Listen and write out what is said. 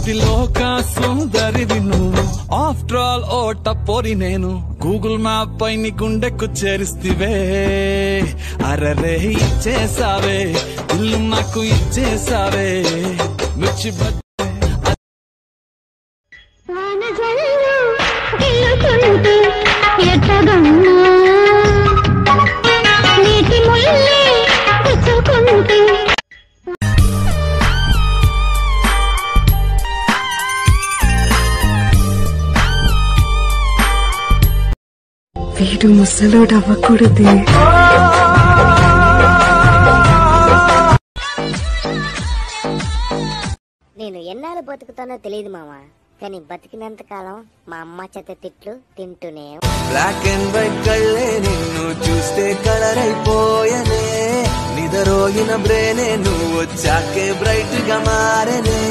కోటిలోక సుందరివి నువ్వు, after all ఓ టపోరి నేను. Google map పై నీ గుండెకు చేరిస్తివే, అరరే ఇచ్చేసావే, ఇల్లు నాకు ఇచ్చేసావే. మిర్చి వీడు ముసలోడు అవ్వకూడదు. నేను ఎన్నాళ్ళు బతుకుతానో తెలియదు మామ, కానీ బతికినంత కాలం మా అమ్మ చేత తిట్లు తింటూనే. బ్లాక్ అండ్ వైట్ కళ్ళే నిన్ను చూస్తే కలర్ అయిపోయనే, నిదరోగిన బ్రెయినే నువ్వు వచ్చాకే బ్రైట్ గా మారనే.